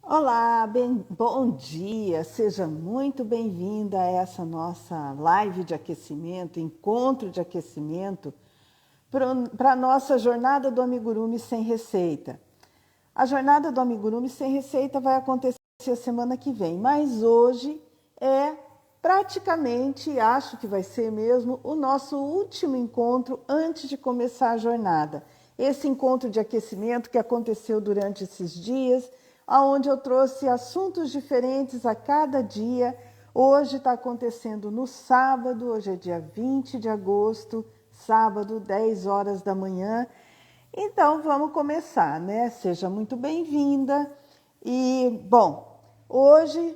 Olá, bom dia, seja muito bem-vinda a essa nossa live de aquecimento, encontro de aquecimento para a nossa jornada do Amigurumi Sem Receita. A jornada do Amigurumi Sem Receita vai acontecer a semana que vem, mas hoje é praticamente, acho que vai ser mesmo, o nosso último encontro antes de começar a jornada. Esse encontro de aquecimento que aconteceu durante esses dias, onde eu trouxe assuntos diferentes a cada dia. Hoje está acontecendo no sábado, hoje é dia 20 de agosto, sábado, 10 horas da manhã. Então, vamos começar, né? Seja muito bem-vinda. E, bom, hoje,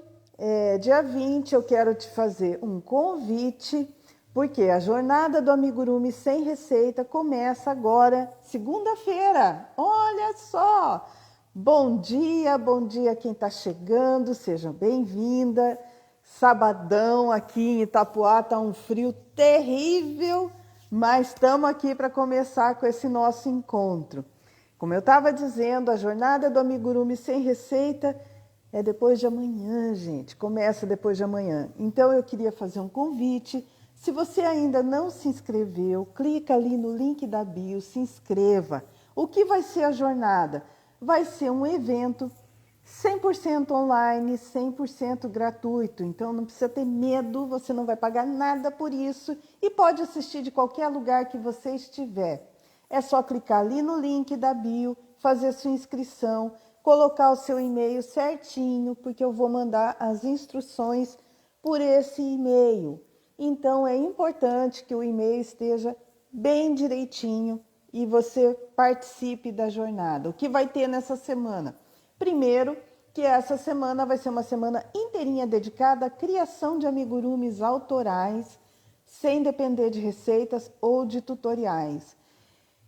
dia 20, eu quero te fazer um convite, porque a jornada do Amigurumi Sem Receita começa agora, segunda-feira. Olha só! Bom dia quem está chegando, seja bem-vinda. Sabadão aqui em Itapuá, está um frio terrível, mas estamos aqui para começar com esse nosso encontro. Como eu estava dizendo, a jornada do Amigurumi Sem Receita é depois de amanhã, gente. Começa depois de amanhã. Então eu queria fazer um convite. Se você ainda não se inscreveu, clica ali no link da bio, se inscreva. O que vai ser a jornada? Vai ser um evento 100% online, 100% gratuito. Então não precisa ter medo, você não vai pagar nada por isso e pode assistir de qualquer lugar que você estiver. É só clicar ali no link da bio, fazer sua inscrição, colocar o seu e-mail certinho, porque eu vou mandar as instruções por esse e-mail. Então é importante que o e-mail esteja bem direitinho e você participe da jornada. O que vai ter nessa semana? Primeiro, que essa semana vai ser uma semana inteirinha dedicada à criação de amigurumis autorais, sem depender de receitas ou de tutoriais.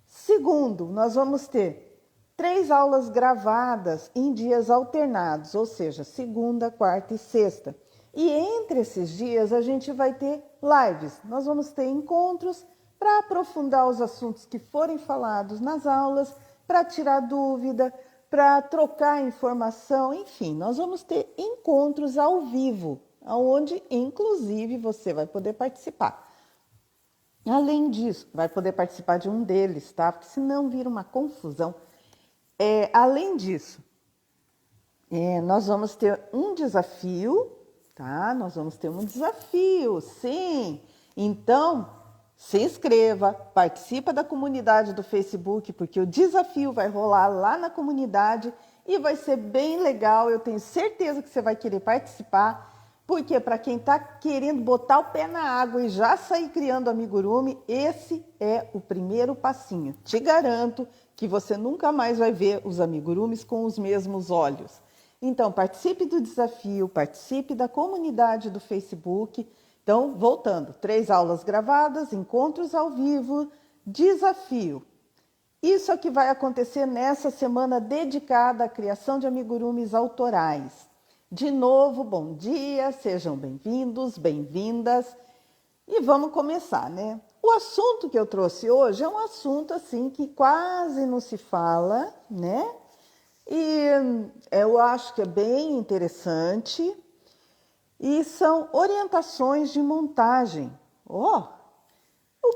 Segundo, nós vamos ter 3 aulas gravadas em dias alternados, ou seja, segunda, quarta e sexta. E entre esses dias a gente vai ter lives. Nós vamos ter encontros para aprofundar os assuntos que forem falados nas aulas, para tirar dúvida, para trocar informação, enfim, nós vamos ter encontros ao vivo, onde inclusive você vai poder participar. Além disso, vai poder participar de um deles, tá? Porque senão vira uma confusão. Além disso, nós vamos ter um desafio, tá? Nós vamos ter um desafio, sim. Então, se inscreva, participa da comunidade do Facebook, porque o desafio vai rolar lá na comunidade e vai ser bem legal. Eu tenho certeza que você vai querer participar, porque para quem está querendo botar o pé na água e já sair criando amigurumi, esse é o primeiro passinho. Te garanto que você nunca mais vai ver os amigurumis com os mesmos olhos. Então, participe do desafio, participe da comunidade do Facebook. Então, voltando, 3 aulas gravadas, encontros ao vivo, desafio. Isso é o que vai acontecer nessa semana dedicada à criação de amigurumis autorais. De novo, bom dia, sejam bem-vindos, bem-vindas. E vamos começar, né? O assunto que eu trouxe hoje é um assunto assim que quase não se fala, né? E eu acho que é bem interessante. E são orientações de montagem. O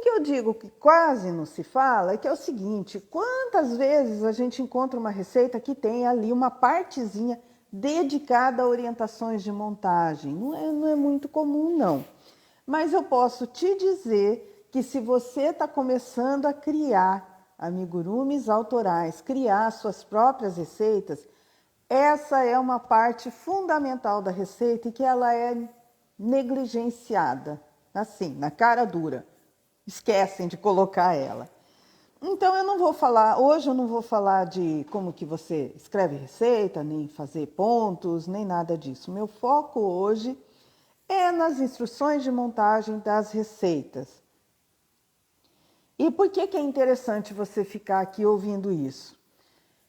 que eu digo que quase não se fala é que é o seguinte: quantas vezes a gente encontra uma receita que tem ali uma partezinha dedicada a orientações de montagem? Não é muito comum, não. Mas eu posso te dizer que se você está começando a criar amigurumis autorais, criar suas próprias receitas, essa é uma parte fundamental da receita e que ela é negligenciada, assim, na cara dura. Esquecem de colocar ela. Então hoje eu não vou falar de como que você escreve receita, nem fazer pontos, nem nada disso. Meu foco hoje é nas instruções de montagem das receitas. E por que é interessante você ficar aqui ouvindo isso?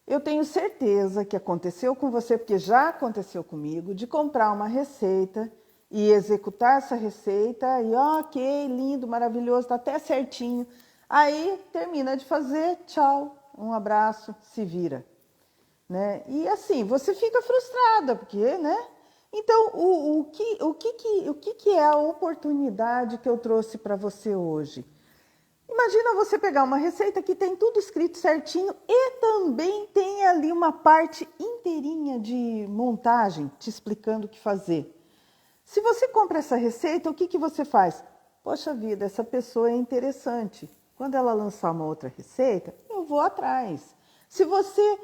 Eu tenho certeza que aconteceu com você, porque já aconteceu comigo, de comprar uma receita e executar essa receita e ok, lindo, maravilhoso, está até certinho. Aí termina de fazer, tchau, um abraço, se vira. né? E assim, você fica frustrada, porque, né? Então, o que é a oportunidade que eu trouxe para você hoje? Imagina você pegar uma receita que tem tudo escrito certinho e também tem ali uma parte inteirinha de montagem, te explicando o que fazer. Se você compra essa receita, o que você faz? Poxa vida, essa pessoa é interessante. Quando ela lançar uma outra receita, eu vou atrás. Se você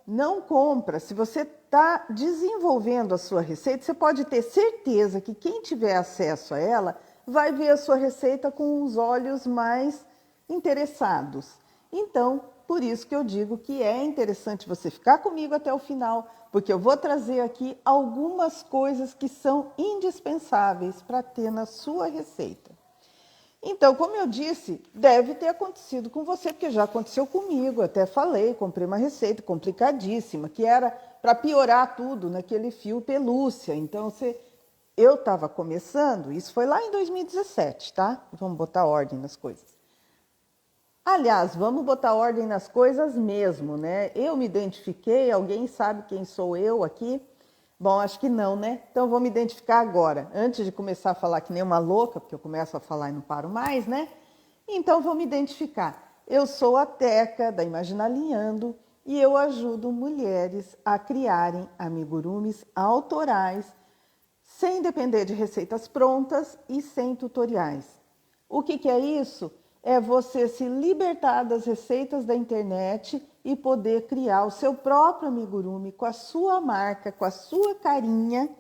não compra, se você está desenvolvendo a sua receita, você pode ter certeza que quem tiver acesso a ela vai ver a sua receita com os olhos mais interessados. Então, por isso que eu digo que é interessante você ficar comigo até o final, porque eu vou trazer aqui algumas coisas que são indispensáveis para ter na sua receita. Então, como eu disse, deve ter acontecido com você, porque já aconteceu comigo, até falei, comprei uma receita complicadíssima, que era para piorar tudo naquele fio pelúcia. Então, eu estava começando, isso foi lá em 2017, tá? Vamos botar ordem nas coisas. Aliás, vamos botar ordem nas coisas mesmo, né? Eu me identifiquei, alguém sabe quem sou eu aqui? Bom, acho que não, né? Então vou me identificar agora, antes de começar a falar que nem uma louca, porque eu começo a falar e não paro mais, né? Então vou me identificar. Eu sou a Teca, da Imaginalinhando, e eu ajudo mulheres a criarem amigurumis autorais, sem depender de receitas prontas e sem tutoriais. O que é isso? É você se libertar das receitas da internet e poder criar o seu próprio amigurumi com a sua marca, com a sua carinha.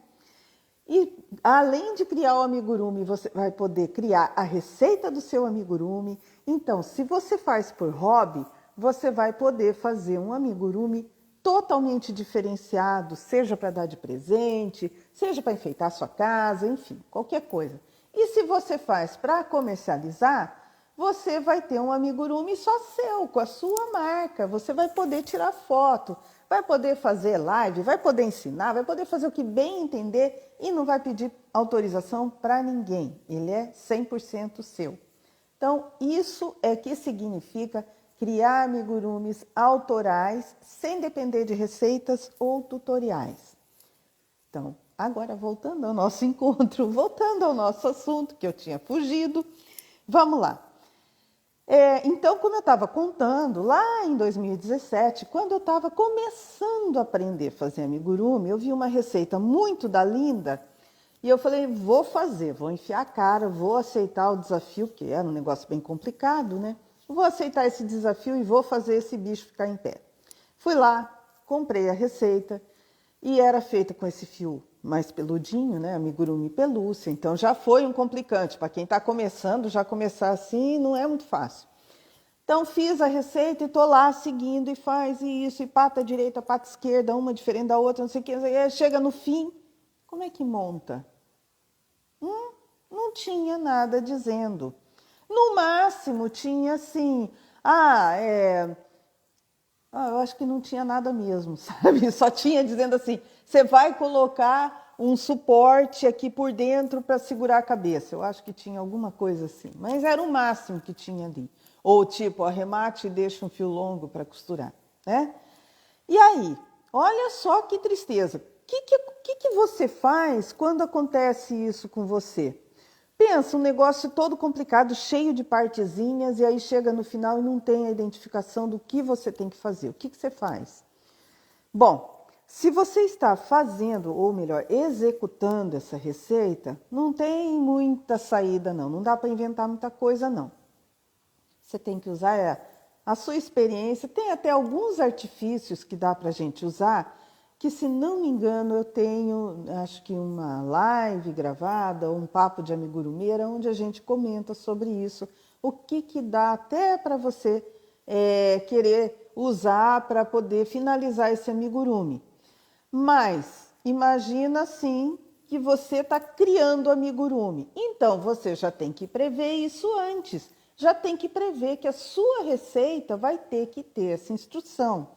E além de criar o amigurumi, você vai poder criar a receita do seu amigurumi. Então, se você faz por hobby, você vai poder fazer um amigurumi totalmente diferenciado, seja para dar de presente, seja para enfeitar a sua casa, enfim, qualquer coisa. E se você faz para comercializar, você vai ter um amigurumi só seu, com a sua marca. Você vai poder tirar foto, vai poder fazer live, vai poder ensinar, vai poder fazer o que bem entender e não vai pedir autorização para ninguém. Ele é 100% seu. Então, isso é que significa criar amigurumis autorais sem depender de receitas ou tutoriais. Então, agora voltando ao nosso encontro, voltando ao nosso assunto que eu tinha fugido, vamos lá. Então, como eu estava contando, lá em 2017, quando eu estava começando a aprender a fazer amigurumi, eu vi uma receita muito da Linda e eu falei, vou fazer, vou enfiar a cara, vou aceitar o desafio, porque era um negócio bem complicado, né? Vou aceitar esse desafio e vou fazer esse bicho ficar em pé. Fui lá, comprei a receita e era feita com esse fio mais peludinho, né? Amigurumi pelúcia. Então já foi um complicante. Para quem está começando, já começar assim não é muito fácil. Então fiz a receita e estou lá seguindo e faz isso, e pata direita, pata esquerda, uma diferente da outra, não sei o que. Aí chega no fim, como é que monta? Não tinha nada dizendo. No máximo tinha assim, eu acho que não tinha nada mesmo, sabe? Só tinha dizendo assim, você vai colocar um suporte aqui por dentro para segurar a cabeça. Eu acho que tinha alguma coisa assim, mas era o máximo que tinha ali. Ou tipo, arremate e deixa um fio longo para costurar, né? E aí, olha só que tristeza. O que você faz quando acontece isso com você? Pensa, um negócio todo complicado, cheio de partezinhas, e aí chega no final e não tem a identificação do que você tem que fazer. O que você faz? Bom, se você está fazendo, ou melhor, executando essa receita, não tem muita saída não, não dá para inventar muita coisa não. Você tem que usar a sua experiência, tem até alguns artifícios que dá para a gente usar, que se não me engano eu tenho, acho que uma live gravada, ou um papo de amigurumeira, onde a gente comenta sobre isso, o que dá até para você querer usar para poder finalizar esse amigurumi. Mas imagina assim que você está criando amigurumi, então você já tem que prever isso antes, já tem que prever que a sua receita vai ter que ter essa instrução.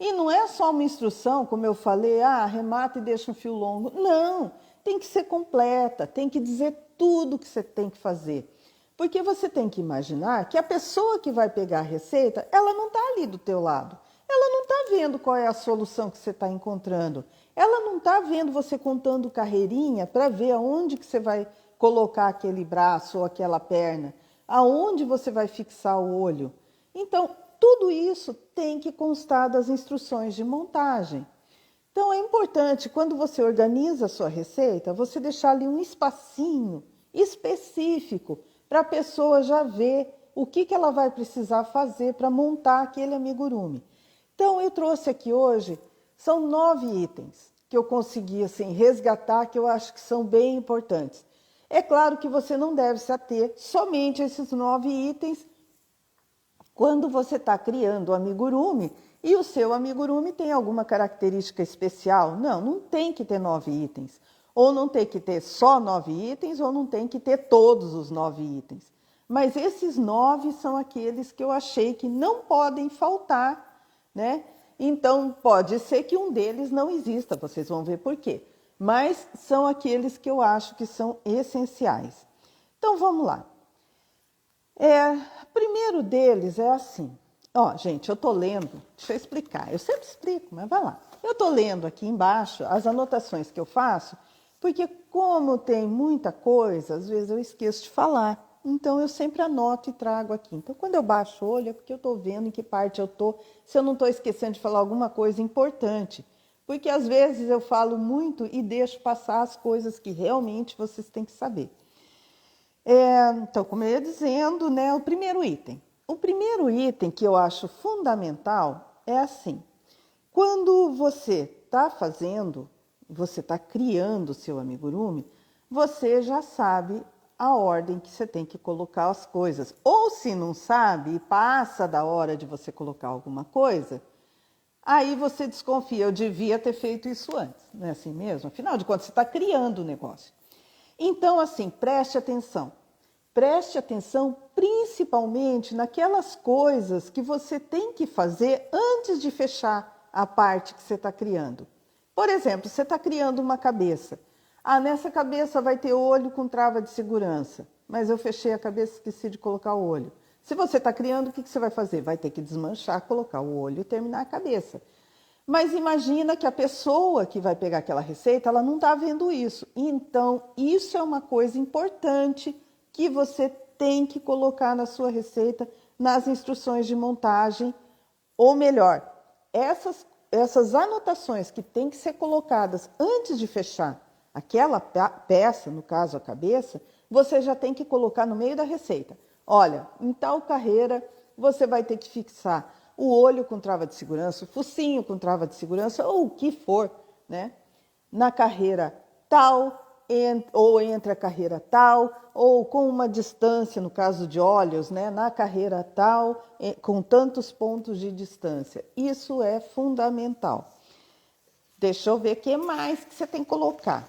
E não é só uma instrução, como eu falei, arremata e deixa um fio longo. Não, tem que ser completa, tem que dizer tudo o que você tem que fazer. Porque você tem que imaginar que a pessoa que vai pegar a receita, ela não está ali do teu lado. Ela não está vendo qual é a solução que você está encontrando. Ela não está vendo você contando carreirinha para ver aonde que você vai colocar aquele braço ou aquela perna, aonde você vai fixar o olho. Então, tudo isso tem que constar das instruções de montagem. Então, é importante, quando você organiza a sua receita, você deixar ali um espacinho específico para a pessoa já ver o que ela vai precisar fazer para montar aquele amigurumi. Então, eu trouxe aqui hoje, são 9 itens que eu consegui assim, resgatar, que eu acho que são bem importantes. É claro que você não deve se ater somente a esses 9 itens quando você está criando o amigurumi e o seu amigurumi tem alguma característica especial. Não, não tem que ter 9 itens. Ou não tem que ter só 9 itens, ou não tem que ter todos os 9 itens. Mas esses 9 são aqueles que eu achei que não podem faltar, né? Então, pode ser que um deles não exista, vocês vão ver por quê. Mas são aqueles que eu acho que são essenciais. Então, vamos lá. Primeiro deles é assim. Ó, gente, eu estou lendo, deixa eu explicar. Eu sempre explico, mas vai lá. Eu estou lendo aqui embaixo as anotações que eu faço, porque como tem muita coisa, às vezes eu esqueço de falar. Então, eu sempre anoto e trago aqui. Então, quando eu baixo o olho, é porque eu estou vendo em que parte eu estou, se eu não estou esquecendo de falar alguma coisa importante. Porque, às vezes, eu falo muito e deixo passar as coisas que realmente vocês têm que saber. Então, como eu ia dizendo, né, o primeiro item. O primeiro item que eu acho fundamental é assim. Quando você está fazendo, você está criando o seu amigurumi, você já sabe a ordem que você tem que colocar as coisas. Ou se não sabe e passa da hora de você colocar alguma coisa, aí você desconfia, eu devia ter feito isso antes. Não é assim mesmo? Afinal de contas, você está criando o negócio. Então, assim, preste atenção. Preste atenção principalmente naquelas coisas que você tem que fazer antes de fechar a parte que você está criando. Por exemplo, você está criando uma cabeça. Nessa cabeça vai ter olho com trava de segurança, mas eu fechei a cabeça e esqueci de colocar o olho. Se você está criando, o que você vai fazer? Vai ter que desmanchar, colocar o olho e terminar a cabeça. Mas imagina que a pessoa que vai pegar aquela receita, ela não está vendo isso. Então, isso é uma coisa importante que você tem que colocar na sua receita, nas instruções de montagem, ou melhor, essas anotações que têm que ser colocadas antes de fechar aquela peça, no caso a cabeça, você já tem que colocar no meio da receita. Olha, em tal carreira você vai ter que fixar o olho com trava de segurança, o focinho com trava de segurança, ou o que for, né? Na carreira tal, ou entre a carreira tal, ou com uma distância, no caso de olhos, né? Na carreira tal, com tantos pontos de distância. Isso é fundamental. Deixa eu ver o que mais que você tem que colocar.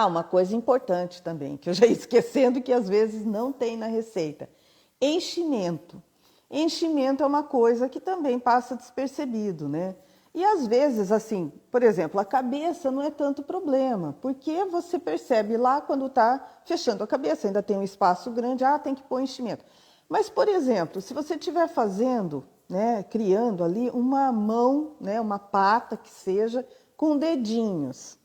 Uma coisa importante também, que eu já ia esquecendo que às vezes não tem na receita. Enchimento. Enchimento é uma coisa que também passa despercebido, né? E às vezes, assim, por exemplo, a cabeça não é tanto problema, porque você percebe lá quando está fechando a cabeça, ainda tem um espaço grande, tem que pôr enchimento. Mas, por exemplo, se você estiver fazendo, né, criando ali uma mão, né, uma pata que seja, com dedinhos.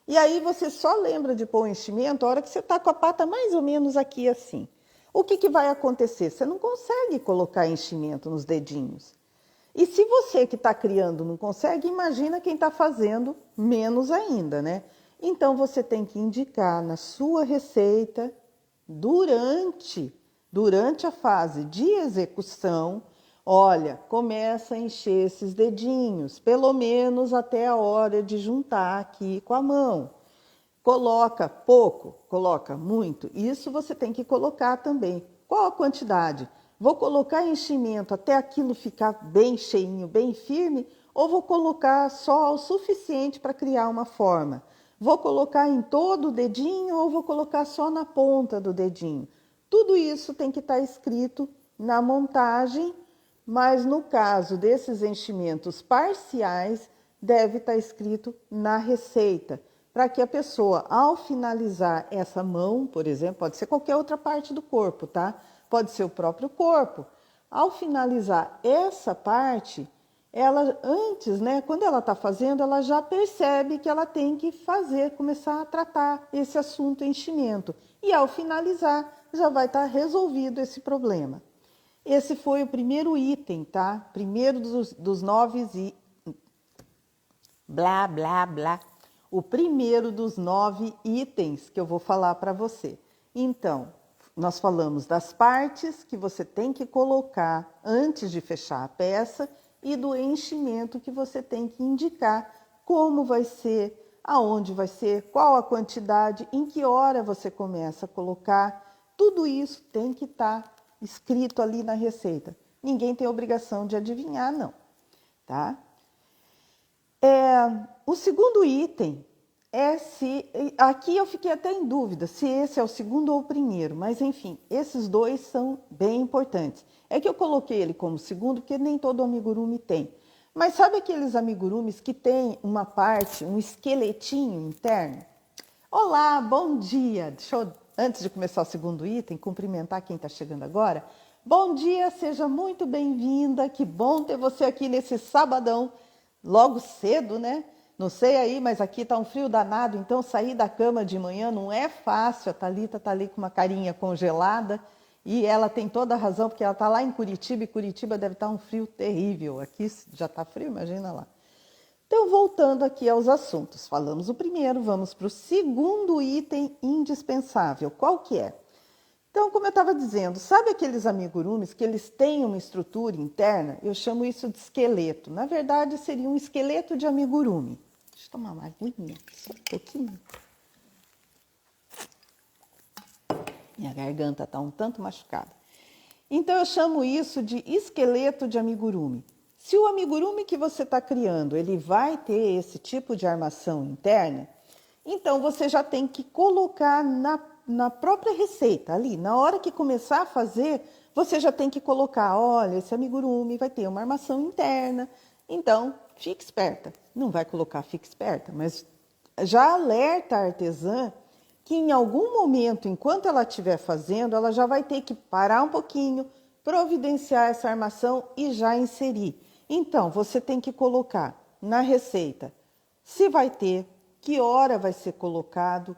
E aí você só lembra de pôr o enchimento a hora que você está com a pata mais ou menos aqui assim. O que vai acontecer? Você não consegue colocar enchimento nos dedinhos. E se você que está criando não consegue, imagina quem está fazendo menos ainda, né? Então, você tem que indicar na sua receita, durante a fase de execução, olha, começa a encher esses dedinhos, pelo menos até a hora de juntar aqui com a mão. Coloca pouco, coloca muito, isso você tem que colocar também. Qual a quantidade? Vou colocar enchimento até aquilo ficar bem cheinho, bem firme, ou vou colocar só o suficiente para criar uma forma? Vou colocar em todo o dedinho ou vou colocar só na ponta do dedinho? Tudo isso tem que estar escrito na montagem, mas no caso desses enchimentos parciais, deve estar escrito na receita, para que a pessoa, ao finalizar essa mão, por exemplo, pode ser qualquer outra parte do corpo, tá? Pode ser o próprio corpo, ao finalizar essa parte, ela antes, né, quando ela está fazendo, ela já percebe que ela tem que fazer, começar a tratar esse assunto enchimento. E ao finalizar, já vai estar resolvido esse problema. Esse foi o primeiro item, tá? Primeiro dos 9 e blá, blá, blá. O primeiro dos 9 itens que eu vou falar para você. Então, nós falamos das partes que você tem que colocar antes de fechar a peça e do enchimento que você tem que indicar como vai ser, aonde vai ser, qual a quantidade, em que hora você começa a colocar. Tudo isso tem que estar escrito ali na receita. Ninguém tem obrigação de adivinhar, não, tá? O segundo item é se... Aqui eu fiquei até em dúvida se esse é o segundo ou o primeiro, mas enfim, esses dois são bem importantes. É que eu coloquei ele como segundo porque nem todo amigurumi tem. Mas sabe aqueles amigurumis que tem uma parte, um esqueletinho interno? Olá, bom dia! Deixa eu, antes de começar o segundo item, cumprimentar quem está chegando agora. Bom dia, seja muito bem-vinda, que bom ter você aqui nesse sabadão, logo cedo, né? Não sei aí, mas aqui tá um frio danado, então sair da cama de manhã não é fácil. A Thalita tá ali com uma carinha congelada e ela tem toda a razão, porque ela tá lá em Curitiba e Curitiba deve estar um frio terrível. Aqui já tá frio, imagina lá. Então, voltando aqui aos assuntos. Falamos o primeiro, vamos para o segundo item indispensável. Qual que é? Então, como eu estava dizendo, sabe aqueles amigurumis que eles têm uma estrutura interna? Eu chamo isso de esqueleto. Na verdade, seria um esqueleto de amigurumi. Deixa eu tomar uma aguinha, só um pouquinho. Minha garganta está um tanto machucada. Então, eu chamo isso de esqueleto de amigurumi. Se o amigurumi que você está criando, ele vai ter esse tipo de armação interna, então você já tem que colocar na própria receita, ali, na hora que começar a fazer, você já tem que colocar, olha, esse amigurumi vai ter uma armação interna, então fique esperta. Não vai colocar fique esperta, mas já alerta a artesã que em algum momento, enquanto ela estiver fazendo, ela já vai ter que parar um pouquinho, providenciar essa armação e já inserir. Então, você tem que colocar na receita se vai ter, que hora vai ser colocado,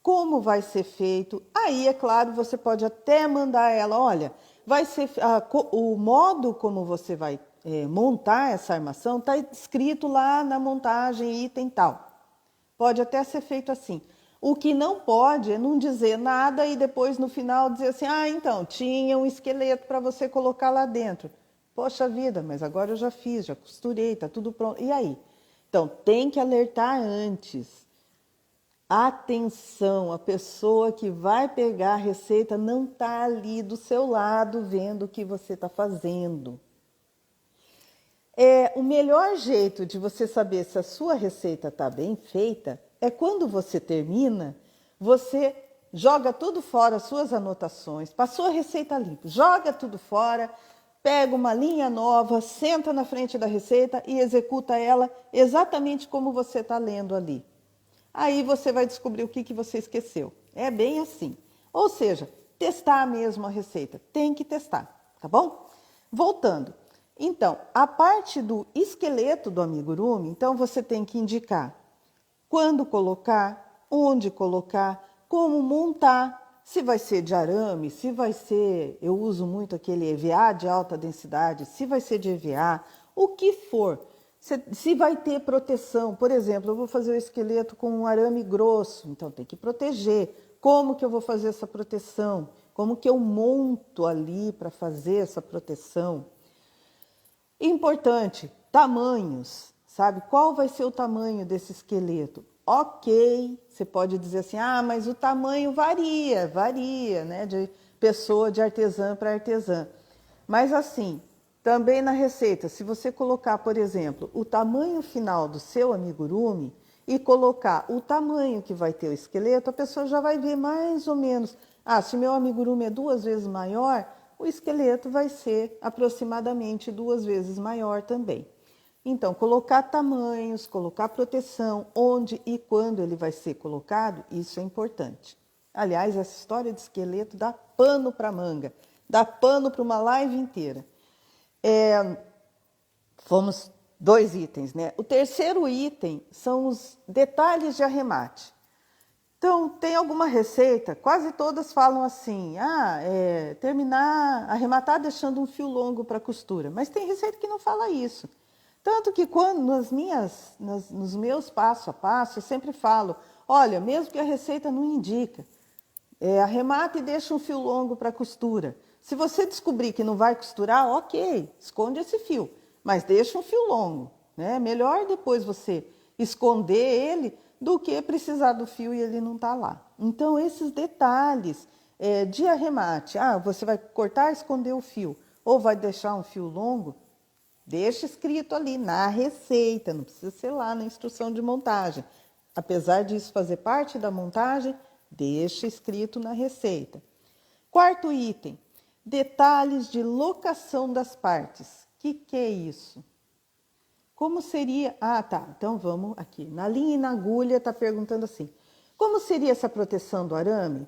como vai ser feito. Aí, é claro, você pode até mandar ela, olha, vai ser o modo como você vai montar essa armação está escrito lá na montagem item tal. Pode até ser feito assim. O que não pode é não dizer nada e depois no final dizer assim, ah, então, tinha um esqueleto para você colocar lá dentro. Poxa vida, mas agora eu já fiz, já costurei, está tudo pronto. E aí? Então, tem que alertar antes. Atenção, a pessoa que vai pegar a receita não está ali do seu lado vendo o que você está fazendo. O melhor jeito de você saber se a sua receita está bem feita é quando você termina, você joga tudo fora, as suas anotações, passou a receita limpa, joga tudo fora, pega uma linha nova, senta na frente da receita e executa ela exatamente como você está lendo ali. Aí você vai descobrir o que você esqueceu. É bem assim. Ou seja, testar mesmo a receita. Tem que testar, tá bom? Voltando. Então, a parte do esqueleto do amigurumi, então você tem que indicar quando colocar, onde colocar, como montar, se vai ser de arame, se vai ser, eu uso muito aquele EVA de alta densidade, se vai ser de EVA, o que for. Se vai ter proteção, por exemplo, eu vou fazer o esqueleto com um arame grosso, então tem que proteger. Como que eu vou fazer essa proteção? Como que eu monto ali para fazer essa proteção? Importante, tamanhos, sabe? Qual vai ser o tamanho desse esqueleto? Ok, você pode dizer assim, ah, mas o tamanho varia, né? De pessoa, de artesã para artesã. Mas assim, também na receita, se você colocar, por exemplo, o tamanho final do seu amigurumi e colocar o tamanho que vai ter o esqueleto, a pessoa já vai ver mais ou menos, ah, se meu amigurumi é 2 vezes maior, o esqueleto vai ser aproximadamente 2 vezes maior também. Então, colocar tamanhos, colocar proteção, onde e quando ele vai ser colocado, isso é importante. Aliás, essa história de esqueleto dá pano para manga, dá pano para uma live inteira. Fomos 2 itens, né? O terceiro item são os detalhes de arremate. Então, tem alguma receita, quase todas falam assim, arrematar deixando um fio longo para costura. Mas tem receita que não fala isso. Tanto que quando nos meus passo a passo, eu sempre falo, olha, mesmo que a receita não indica, arremata e deixa um fio longo para costura. Se você descobrir que não vai costurar, ok, esconde esse fio, mas deixa um fio longo, né? Melhor depois você esconder ele do que precisar do fio e ele não está lá. Então, esses detalhes de arremate, você vai cortar e esconder o fio, ou vai deixar um fio longo, deixa escrito ali na receita, não precisa ser lá na instrução de montagem. Apesar disso fazer parte da montagem, deixa escrito na receita. Quarto item, detalhes de locação das partes. O que é isso? Como seria... Então vamos aqui. Na linha e na agulha está perguntando assim. Como seria essa proteção do arame?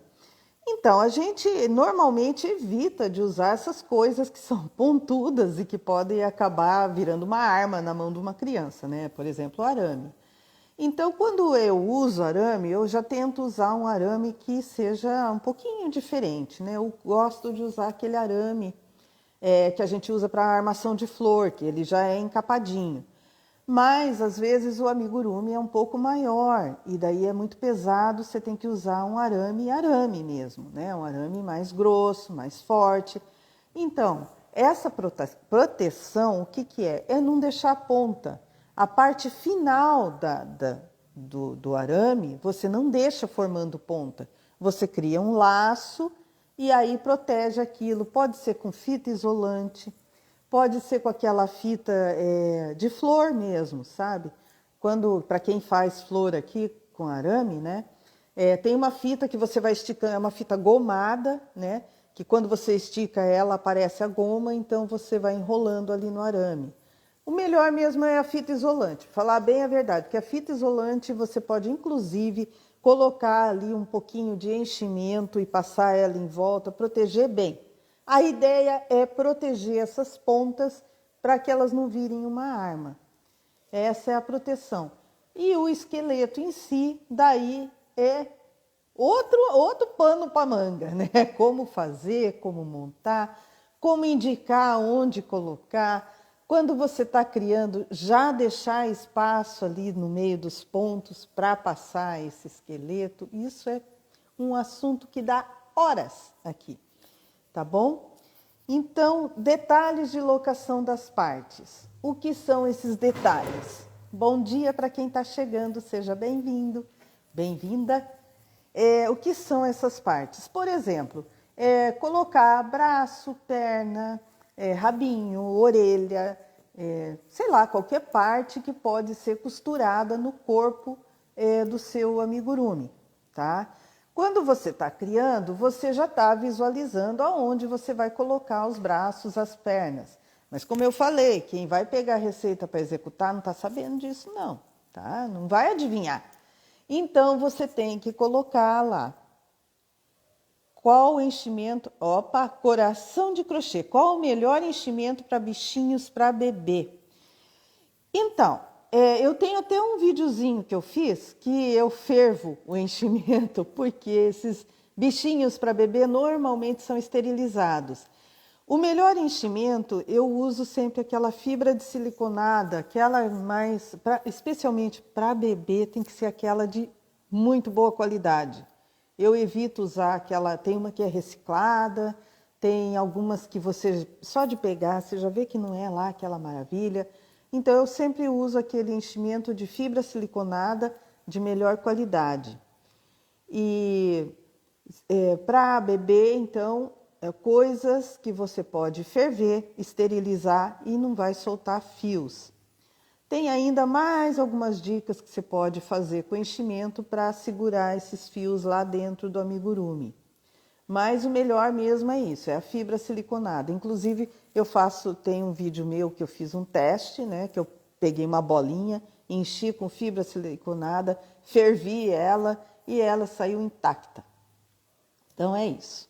Então, a gente normalmente evita de usar essas coisas que são pontudas e que podem acabar virando uma arma na mão de uma criança, né? Por exemplo, o arame. Então, quando eu uso arame, eu já tento usar um arame que seja um pouquinho diferente, né? Eu gosto de usar aquele arame que a gente usa para armação de flor, que ele já é encapadinho. Mas, às vezes, o amigurumi é um pouco maior e daí é muito pesado, você tem que usar um arame mesmo, né? Um arame mais grosso, mais forte. Então, essa proteção, o que é? É não deixar a ponta. A parte final do arame, você não deixa formando ponta. Você cria um laço e aí protege aquilo. Pode ser com fita isolante, pode ser com aquela fita de flor mesmo, sabe? Para quem faz flor aqui com arame, né? Tem uma fita que você vai esticando, é uma fita gomada, né? Que quando você estica ela aparece a goma, então você vai enrolando ali no arame. O melhor mesmo é a fita isolante, falar bem a verdade, porque a fita isolante você pode inclusive colocar ali um pouquinho de enchimento e passar ela em volta, proteger bem. A ideia é proteger essas pontas para que elas não virem uma arma. Essa é a proteção. E o esqueleto em si, daí é outro pano para manga, né? Como fazer, como montar, como indicar onde colocar. Quando você está criando, já deixar espaço ali no meio dos pontos para passar esse esqueleto. Isso é um assunto que dá horas aqui. Tá bom? Então, detalhes de locação das partes. O que são esses detalhes? Bom dia para quem está chegando, seja bem-vindo, bem-vinda. O que são essas partes? Por exemplo, colocar braço, perna, rabinho, orelha, sei lá, qualquer parte que pode ser costurada no corpo do seu amigurumi, tá? Quando você está criando, você já está visualizando aonde você vai colocar os braços, as pernas. Mas como eu falei, quem vai pegar a receita para executar não está sabendo disso não, tá? Não vai adivinhar. Então, você tem que colocar lá. Qual o enchimento? Coração de crochê. Qual o melhor enchimento para bichinhos para bebê? Então, eu tenho até um videozinho que eu fiz que eu fervo o enchimento, porque esses bichinhos para bebê normalmente são esterilizados. O melhor enchimento, eu uso sempre aquela fibra de siliconada, aquela mais, especialmente para bebê, tem que ser aquela de muito boa qualidade. Eu evito usar aquela, tem uma que é reciclada, tem algumas que você, só de pegar, você já vê que não é lá aquela maravilha. Então, eu sempre uso aquele enchimento de fibra siliconada de melhor qualidade. E para bebê, então, coisas que você pode ferver, esterilizar e não vai soltar fios. Tem ainda mais algumas dicas que você pode fazer com enchimento para segurar esses fios lá dentro do amigurumi. Mas o melhor mesmo é isso, é a fibra siliconada. Inclusive, tem um vídeo meu que eu fiz um teste, né? Que eu peguei uma bolinha, enchi com fibra siliconada, fervi ela e ela saiu intacta. Então, é isso.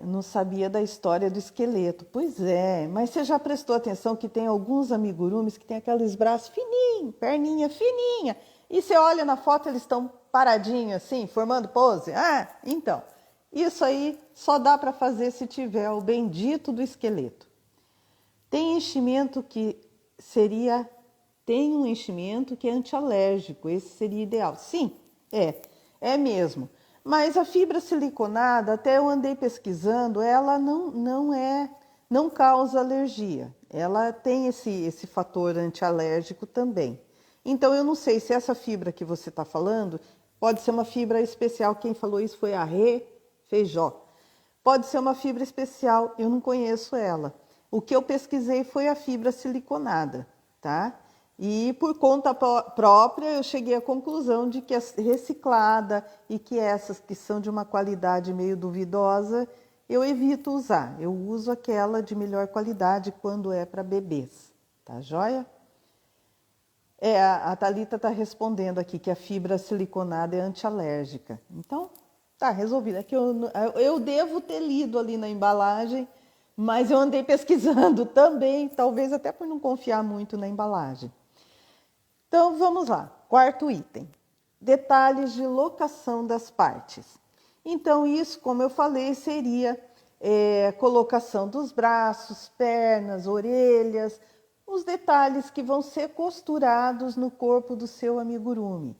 não sabia da história do esqueleto. Pois é, mas você já prestou atenção que tem alguns amigurumis que tem aqueles braços fininhos, perninha fininha, e você olha na foto, eles estão paradinhos assim, formando pose? Ah, então, isso aí só dá para fazer se tiver o bendito do esqueleto. Tem enchimento que seria... Tem um enchimento que é antialérgico, esse seria ideal. Sim, é mesmo. Mas a fibra siliconada, até eu andei pesquisando, ela não causa alergia. Ela tem esse fator antialérgico também. Então, eu não sei se essa fibra que você está falando pode ser uma fibra especial. Quem falou isso foi a Rê Feijó. Pode ser uma fibra especial, eu não conheço ela. O que eu pesquisei foi a fibra siliconada, tá? E por conta própria eu cheguei à conclusão de que é reciclada e que essas que são de uma qualidade meio duvidosa, eu evito usar. Eu uso aquela de melhor qualidade quando é para bebês, tá joia? A Thalita está respondendo aqui que a fibra siliconada é antialérgica. Então, tá resolvido. É que eu devo ter lido ali na embalagem, mas eu andei pesquisando também, talvez até por não confiar muito na embalagem. Então, vamos lá. Quarto item. Detalhes de locação das partes. Então, isso, como eu falei, seria colocação dos braços, pernas, orelhas, os detalhes que vão ser costurados no corpo do seu amigurumi.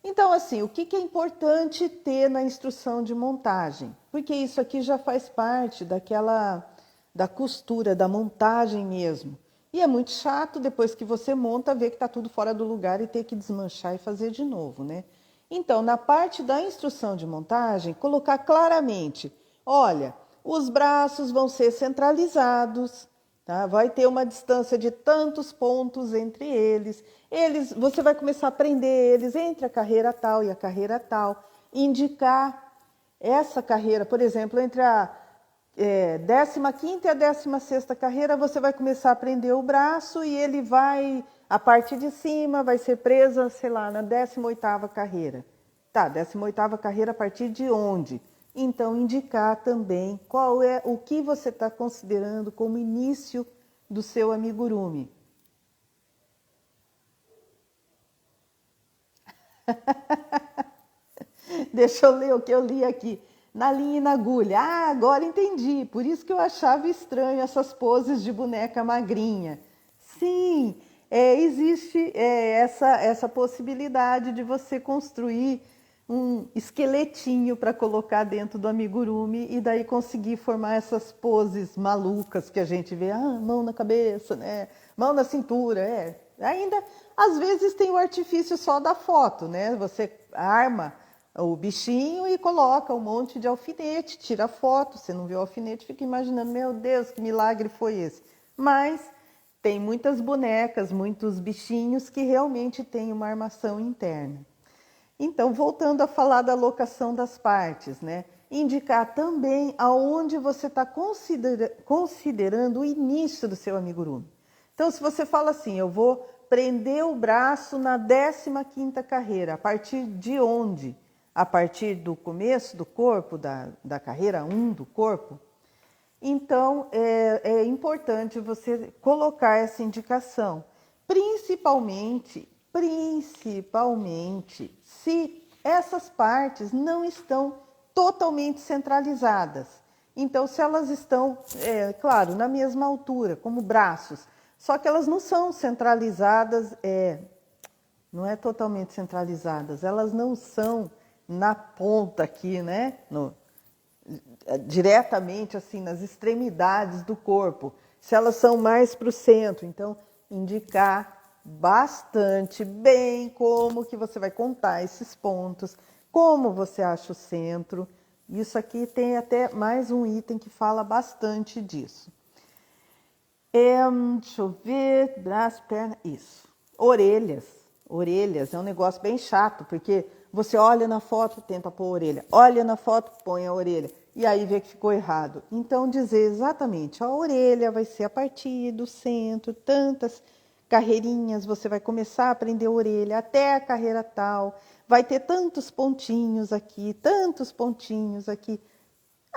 Então, assim, o que é importante ter na instrução de montagem? Porque isso aqui já faz parte da costura, da montagem mesmo. E é muito chato, depois que você monta, ver que está tudo fora do lugar e ter que desmanchar e fazer de novo, né? Então, na parte da instrução de montagem, colocar claramente, olha, os braços vão ser centralizados, tá? Vai ter uma distância de tantos pontos entre eles. Você vai começar a prender eles entre a carreira tal e a carreira tal. Indicar essa carreira, por exemplo, entre a 15ª e a 16ª carreira, você vai começar a prender o braço e ele vai, a parte de cima vai ser presa, sei lá, na 18ª carreira. Tá, 18ª carreira a partir de onde? Então, indicar também qual é o que você está considerando como início do seu amigurumi. Deixa eu ler o que eu li aqui. Na linha e na agulha. Ah, agora entendi. Por isso que eu achava estranho essas poses de boneca magrinha. Sim, existe essa possibilidade de você construir um esqueletinho para colocar dentro do amigurumi e daí conseguir formar essas poses malucas que a gente vê. Ah, mão na cabeça, né? Mão na cintura, Ainda, às vezes, tem o artifício só da foto, né? Você arma o bichinho e coloca um monte de alfinete, tira a foto, você não vê o alfinete, fica imaginando, meu Deus, que milagre foi esse? Mas tem muitas bonecas, muitos bichinhos que realmente têm uma armação interna. Então, voltando a falar da locação das partes, né? Indicar também aonde você está considerando o início do seu amigurumi. Então, se você fala assim, eu vou prender o braço na 15ª carreira, a partir de onde? A partir do começo do corpo, da carreira 1 do corpo? Então, é importante você colocar essa indicação, principalmente se essas partes não estão totalmente centralizadas. Então, se elas estão, claro, na mesma altura, como braços, só que elas não são centralizadas, não é totalmente centralizadas, elas não são na ponta aqui, né? Diretamente assim nas extremidades do corpo, se elas são mais para o centro, então indicar bastante bem como que você vai contar esses pontos, como você acha o centro. Isso aqui tem até mais um item que fala bastante disso. Deixa eu ver, braço, perna, isso. Orelhas é um negócio bem chato, porque você olha na foto, tenta pôr a orelha, olha na foto, põe a orelha, e aí vê que ficou errado. Então, dizer exatamente, a orelha vai ser a partir do centro, tantas carreirinhas, você vai começar a prender a orelha até a carreira tal, vai ter tantos pontinhos aqui, tantos pontinhos aqui.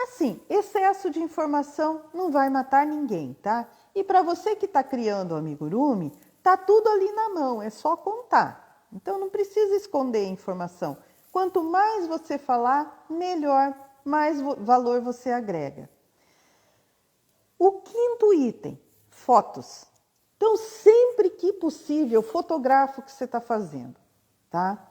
Assim, excesso de informação não vai matar ninguém, tá? E para você que está criando o amigurumi, tá tudo ali na mão, é só contar. Então não precisa esconder a informação. Quanto mais você falar, melhor, mais valor você agrega. O quinto item, fotos. Então, sempre que possível, fotografa o que você está fazendo, tá?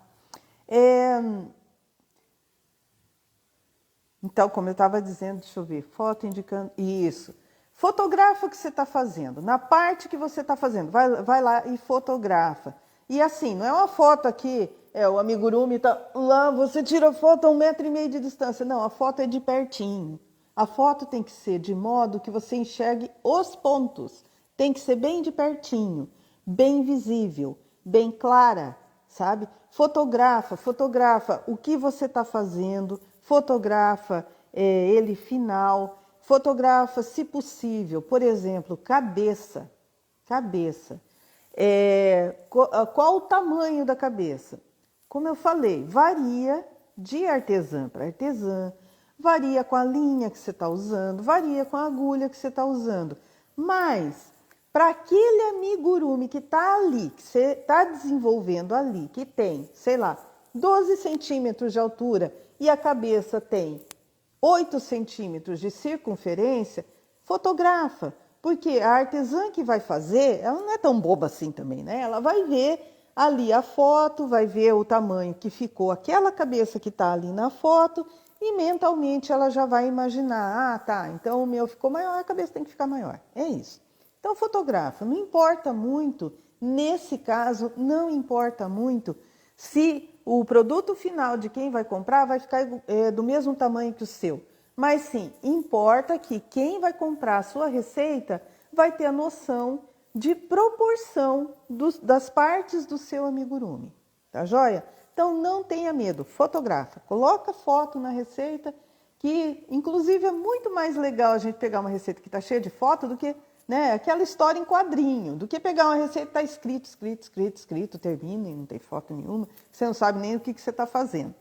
Então, como eu estava dizendo, deixa eu ver, foto indicando, isso. Fotografa o que você está fazendo, na parte que você está fazendo, vai lá e fotografa. E assim, não é uma foto aqui, o amigurumi está lá, você tira a foto a 1,5 metro de distância. Não, a foto é de pertinho. A foto tem que ser de modo que você enxergue os pontos. Tem que ser bem de pertinho, bem visível, bem clara, sabe? Fotografa o que você está fazendo, fotografa ele final, fotografa, se possível, por exemplo, cabeça. Qual o tamanho da cabeça? Como eu falei, varia de artesã para artesã, varia com a linha que você está usando, varia com a agulha que você está usando. Mas, para aquele amigurumi que está ali, que você está desenvolvendo ali, que tem, sei lá, 12 centímetros de altura e a cabeça tem 8 centímetros de circunferência, fotografa. Porque a artesã que vai fazer, ela não é tão boba assim também, né? Ela vai ver ali a foto, vai ver o tamanho que ficou aquela cabeça que está ali na foto e mentalmente ela já vai imaginar, tá, então o meu ficou maior, a cabeça tem que ficar maior. É isso. Então fotografa, não importa muito, nesse caso, não importa muito se o produto final de quem vai comprar vai ficar do mesmo tamanho que o seu. Mas sim, importa que quem vai comprar a sua receita vai ter a noção de proporção das partes do seu amigurumi, tá joia? Então não tenha medo, fotografa, coloca foto na receita, que inclusive é muito mais legal a gente pegar uma receita que está cheia de foto do que aquela história em quadrinho, do que pegar uma receita que está escrito, termina e não tem foto nenhuma, você não sabe nem o que você está fazendo.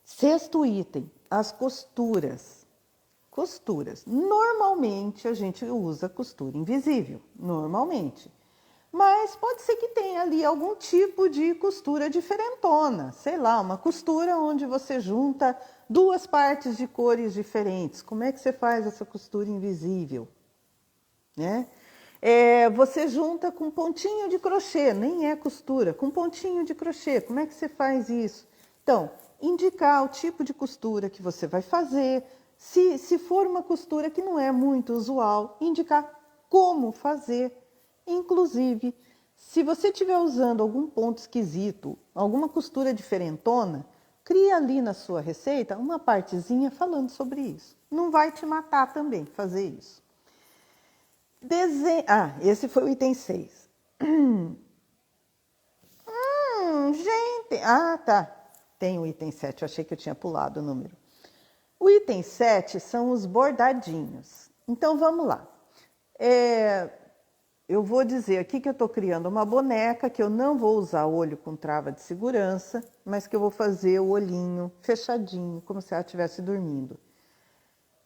Sexto item, as costuras. Costuras. Normalmente a gente usa costura invisível, normalmente. Mas pode ser que tenha ali algum tipo de costura diferentona, sei lá, uma costura onde você junta duas partes de cores diferentes. Como é que você faz essa costura invisível? Né? Você junta com pontinho de crochê, nem é costura, com pontinho de crochê. Como é que você faz isso? Então, indicar o tipo de costura que você vai fazer. Se for uma costura que não é muito usual, indicar como fazer. Inclusive, se você estiver usando algum ponto esquisito, alguma costura diferentona, cria ali na sua receita uma partezinha falando sobre isso. Não vai te matar também fazer isso. Esse foi o item 6. Gente, tá. Tem o item 7, eu achei que eu tinha pulado o número. O item 7 são os bordadinhos. Então, vamos lá. Eu vou dizer aqui que eu estou criando uma boneca, que eu não vou usar o olho com trava de segurança, mas que eu vou fazer o olhinho fechadinho, como se ela estivesse dormindo.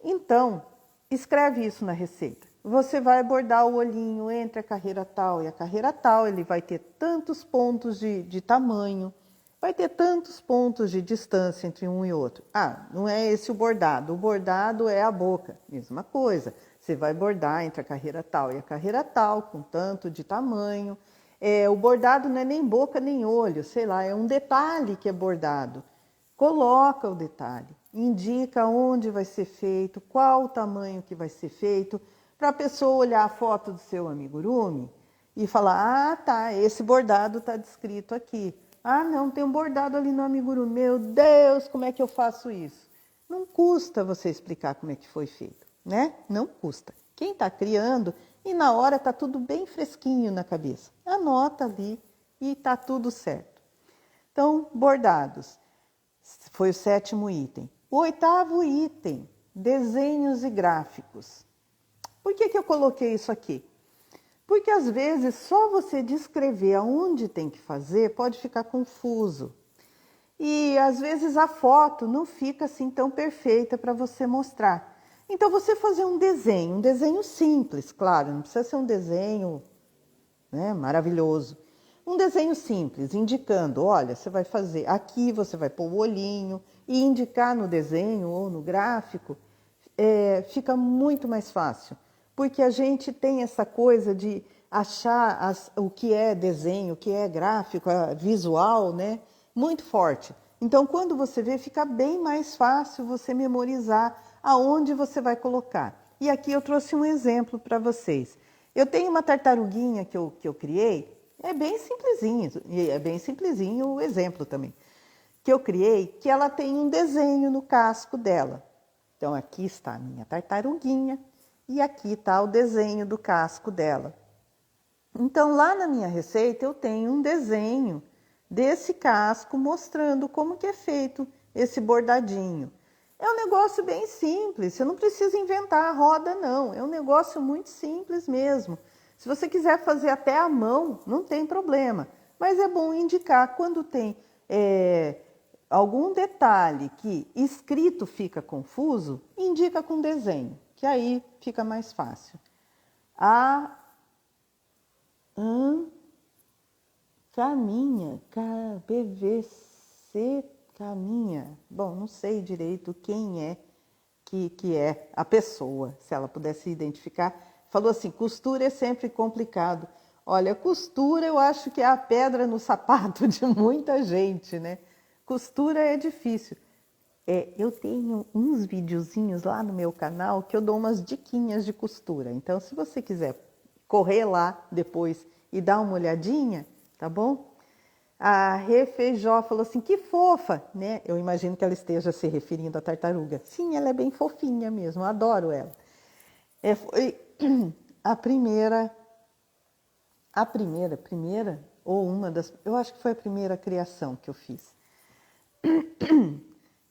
Então, escreve isso na receita. Você vai bordar o olhinho entre a carreira tal e a carreira tal, ele vai ter tantos pontos de tamanho, vai ter tantos pontos de distância entre um e outro. Não é esse o bordado é a boca, mesma coisa. Você vai bordar entre a carreira tal e a carreira tal, com tanto de tamanho. O bordado não é nem boca nem olho, sei lá, é um detalhe que é bordado. Coloca o detalhe, indica onde vai ser feito, qual o tamanho que vai ser feito, para a pessoa olhar a foto do seu amigurumi e falar, tá, esse bordado está descrito aqui. Não, tem um bordado ali no amigurumi, meu Deus, como é que eu faço isso? Não custa você explicar como é que foi feito, né? Não custa. Quem está criando, e na hora está tudo bem fresquinho na cabeça, anota ali e está tudo certo. Então, bordados. Foi o 7º item. O 8º item, desenhos e gráficos. Por que eu coloquei isso aqui? Porque às vezes só você descrever aonde tem que fazer pode ficar confuso. E às vezes a foto não fica assim tão perfeita para você mostrar. Então você fazer um desenho simples, claro, não precisa ser um desenho, né, maravilhoso. Um desenho simples, indicando, olha, você vai fazer aqui, você vai pôr o olhinho e indicar no desenho ou no gráfico, fica muito mais fácil. Porque a gente tem essa coisa de achar o que é desenho, o que é gráfico, visual, né, muito forte. Então, quando você vê, fica bem mais fácil você memorizar aonde você vai colocar. E aqui eu trouxe um exemplo para vocês. Eu tenho uma tartaruguinha que eu criei, é bem simplesinho o exemplo também, que eu criei, que ela tem um desenho no casco dela. Então aqui está a minha tartaruguinha e aqui está o desenho do casco dela. Então lá na minha receita eu tenho um desenho desse casco mostrando como que é feito esse bordadinho. É um negócio bem simples, você não precisa inventar a roda não, é um negócio muito simples mesmo. Se você quiser fazer até à mão, não tem problema, mas é bom indicar quando tem algum detalhe que escrito fica confuso, indica com desenho, que aí fica mais fácil. Caminha, BVC caminha. Bom, não sei direito quem é que é a pessoa, se ela pudesse identificar. Falou assim, costura é sempre complicado. Olha, costura eu acho que é a pedra no sapato de muita gente, né? Costura é difícil. Eu tenho uns videozinhos lá no meu canal que eu dou umas diquinhas de costura. Então, se você quiser correr lá depois e dar uma olhadinha, tá bom? A Refeijó falou assim, que fofa, né? Eu imagino que ela esteja se referindo à tartaruga. Sim, ela é bem fofinha mesmo, eu adoro ela. Foi a primeira, ou uma das, eu acho que foi a primeira criação que eu fiz.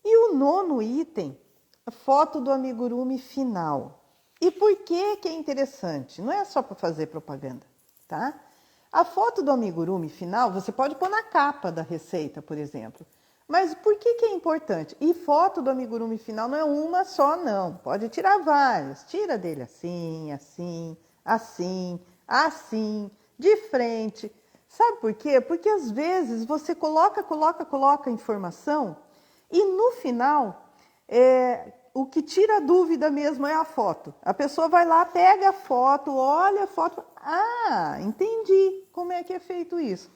E o 9º item, a foto do amigurumi final. E por que que é interessante? Não é só para fazer propaganda, tá? A foto do amigurumi final, você pode pôr na capa da receita, por exemplo. Mas por que que é importante? E foto do amigurumi final não é uma só, não. Pode tirar várias. Tira dele assim, assim, assim, assim, de frente. Sabe por quê? Porque às vezes você coloca informação e no final, o que tira a dúvida mesmo é a foto. A pessoa vai lá, pega a foto, olha a foto. Ah, entendi como é que é feito isso.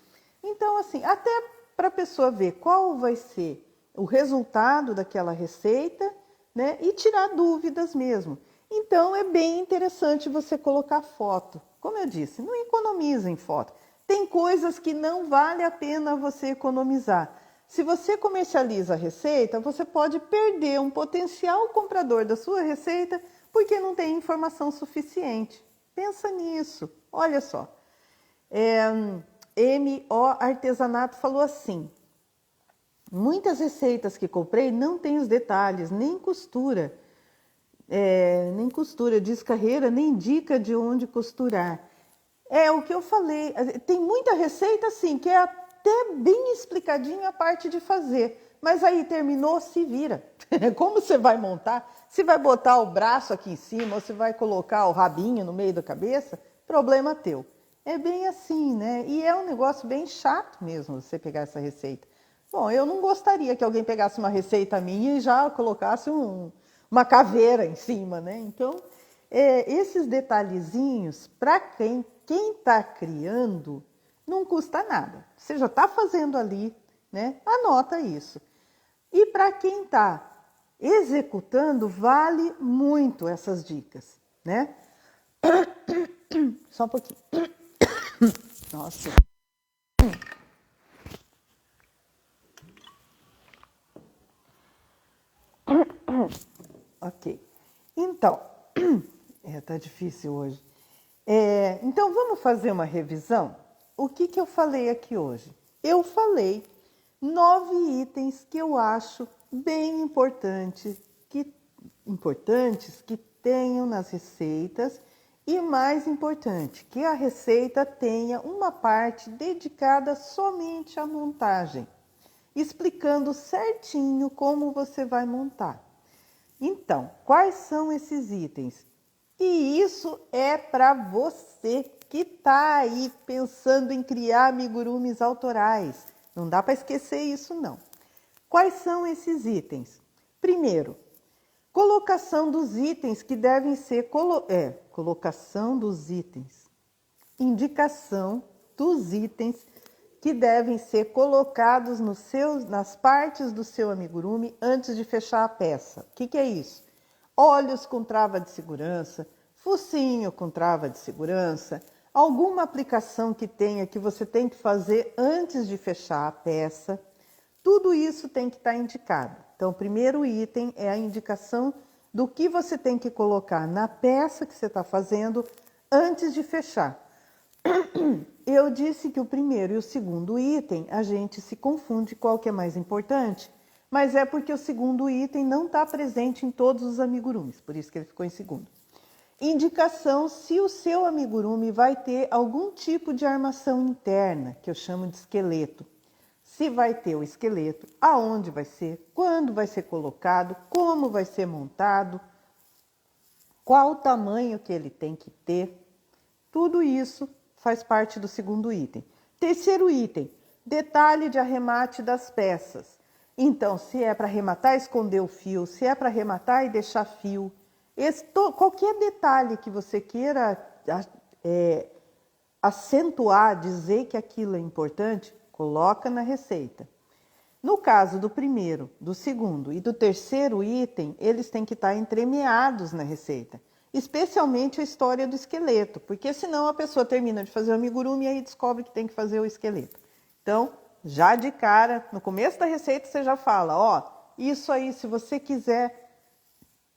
Então, assim, até para a pessoa ver qual vai ser o resultado daquela receita, né? E tirar dúvidas mesmo. Então, é bem interessante você colocar foto. Como eu disse, não economiza em foto. Tem coisas que não vale a pena você economizar. Se você comercializa a receita, você pode perder um potencial comprador da sua receita porque não tem informação suficiente. Pensa nisso. Olha só. MO Artesanato falou assim, muitas receitas que comprei não tem os detalhes, nem costura, diz carreira, nem dica de onde costurar. É o que eu falei, tem muita receita assim, que é até bem explicadinha a parte de fazer, mas aí terminou, se vira. Como você vai montar? Se vai botar o braço aqui em cima, ou se vai colocar o rabinho no meio da cabeça, problema teu. É bem assim, né? E é um negócio bem chato mesmo você pegar essa receita. Bom, eu não gostaria que alguém pegasse uma receita minha e já colocasse uma caveira em cima, né? Então, esses detalhezinhos, para quem está criando, não custa nada. Você já está fazendo ali, né? Anota isso. E para quem está executando, vale muito essas dicas, né? Só um pouquinho. Nossa. Ok. Então, tá difícil hoje. Então, vamos fazer uma revisão? O que eu falei aqui hoje? Eu falei 9 itens que eu acho bem importantes que tenham nas receitas e, mais importante, que a receita tenha uma parte dedicada somente à montagem. explicando certinho como você vai montar. Então, quais são esses itens? E isso é para você que está aí pensando em criar amigurumis autorais. Não dá para esquecer isso, não. Quais são esses itens? Primeiro, colocação dos itens que devem ser... colocação dos itens. Indicação dos itens que devem ser colocados nas partes do seu amigurumi antes de fechar a peça. O que é isso? Olhos com trava de segurança, focinho com trava de segurança, alguma aplicação que tenha que você tem que fazer antes de fechar a peça. Tudo isso tem que estar indicado. Então, o primeiro item é a indicação do que você tem que colocar na peça que você está fazendo antes de fechar. Eu disse que o primeiro e o segundo item, a gente se confunde qual que é mais importante, mas é porque o segundo item não está presente em todos os amigurumis, por isso que ele ficou em segundo. Indicação se o seu amigurumi vai ter algum tipo de armação interna, que eu chamo de esqueleto. Se vai ter o esqueleto, aonde vai ser, quando vai ser colocado, como vai ser montado, qual o tamanho que ele tem que ter, tudo isso faz parte do segundo item. Terceiro item, detalhe de arremate das peças. Então, se é para arrematar e esconder o fio, se é para arrematar e deixar fio, qualquer detalhe que você queira acentuar, dizer que aquilo é importante, coloca na receita. No caso do primeiro, do segundo e do terceiro item, eles têm que estar entremeados na receita. Especialmente a história do esqueleto, porque senão a pessoa termina de fazer o amigurumi e aí descobre que tem que fazer o esqueleto. Então, já de cara, no começo da receita você já fala, ó, isso aí se você quiser,